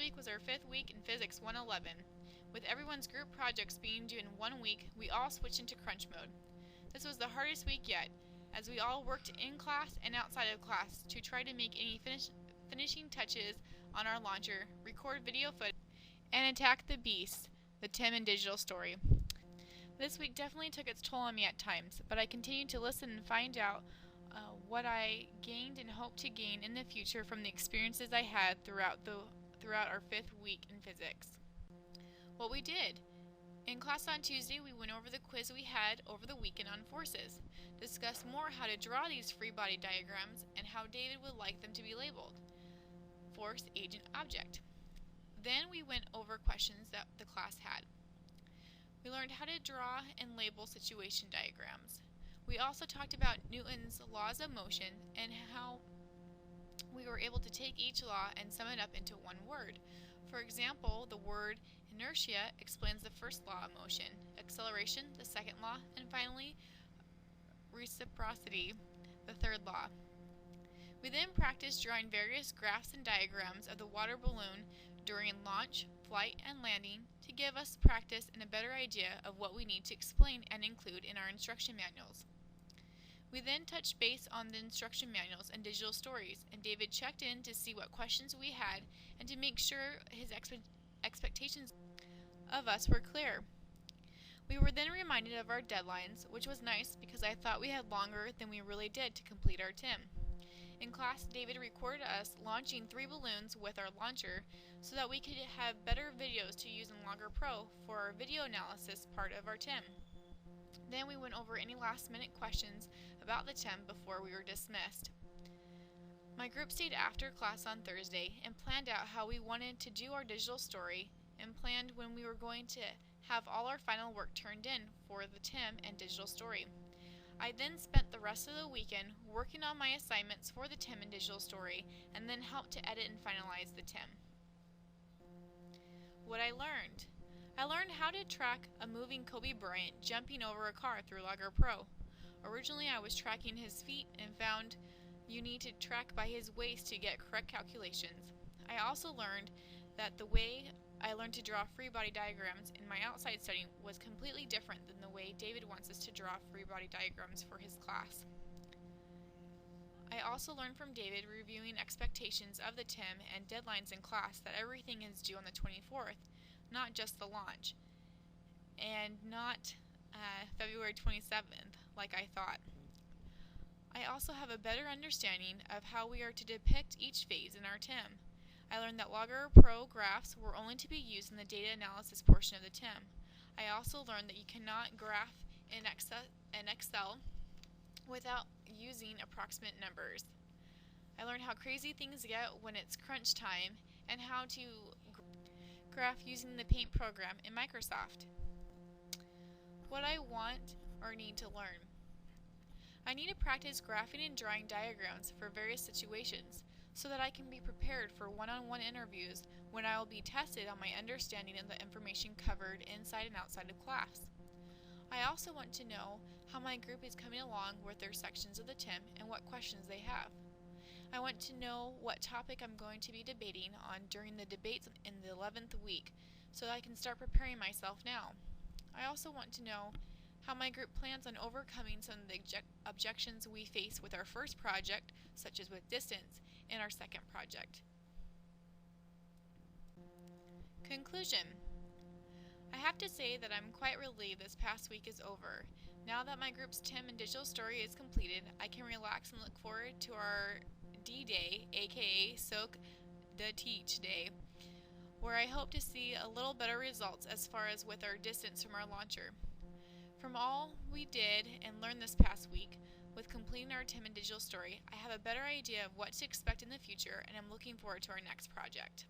week was our 5th week in Physics 111. With everyone's group projects being due in 1 week, we all switched into crunch mode. This was the hardest week yet, as we all worked in class and outside of class to try to make any finishing touches on our launcher, record video footage, and attack the beast, the Tim and digital story. This week definitely took its toll on me at times, but I continued to listen and find out what I gained and hope to gain in the future from the experiences I had throughout our 5th week in physics. What we did. In class on Tuesday, we went over the quiz we had over the weekend on forces, discussed more how to draw these free body diagrams and how David would like them to be labeled. Force, agent, object. Then we went over questions that the class had. We learned how to draw and label situation diagrams. We also talked about Newton's laws of motion and how we were able to take each law and sum it up into one word. For example, the word inertia explains the first law of motion, acceleration, the second law, and finally, reciprocity, the third law. We then practiced drawing various graphs and diagrams of the water balloon during launch, flight, and landing to give us practice and a better idea of what we need to explain and include in our instruction manuals. We then touched base on the instruction manuals and digital stories, and David checked in to see what questions we had and to make sure his expectations of us were clear. We were then reminded of our deadlines, which was nice because I thought we had longer than we really did to complete our TIM. In class, David recorded us launching 3 balloons with our launcher so that we could have better videos to use in Logger Pro for our video analysis part of our TIM. Then we went over any last-minute questions about the TIM before we were dismissed. My group stayed after class on Thursday and planned out how we wanted to do our digital story and planned when we were going to have all our final work turned in for the TIM and digital story. I then spent the rest of the weekend working on my assignments for the TIM and digital story and then helped to edit and finalize the TIM. What I learned. I learned how to track a moving Kobe Bryant jumping over a car through Logger Pro. Originally I was tracking his feet and found you need to track by his waist to get correct calculations. I also learned that the way I learned to draw free body diagrams in my outside study was completely different than the way David wants us to draw free body diagrams for his class. I also learned from David reviewing expectations of the TIM and deadlines in class that everything is due on the 24th, not just the launch, and not February 27th like I thought. I also have a better understanding of how we are to depict each phase in our TIM. I learned that Logger Pro graphs were only to be used in the data analysis portion of the TIM. I also learned that you cannot graph in Excel without using approximate numbers. I learned how crazy things get when it's crunch time and how to graph using the Paint program in Microsoft. What I want or need to learn. I need to practice graphing and drawing diagrams for various situations so that I can be prepared for one-on-one interviews when I will be tested on my understanding of the information covered inside and outside of class. I also want to know how my group is coming along with their sections of the TIM and what questions they have. I want to know what topic I'm going to be debating on during the debates in the 11th week so that I can start preparing myself now. I also want to know how my group plans on overcoming some of the objections we face with our first project, such as with distance, and our second project. Conclusion. I have to say that I'm quite relieved this past week is over. Now that my group's TIM and digital story is completed, I can relax and look forward to our D-Day, aka Soak the Teach Day, where I hope to see a little better results as far as with our distance from our launcher. From all we did and learned this past week, with completing our TIM and digital story, I have a better idea of what to expect in the future, and I'm looking forward to our next project.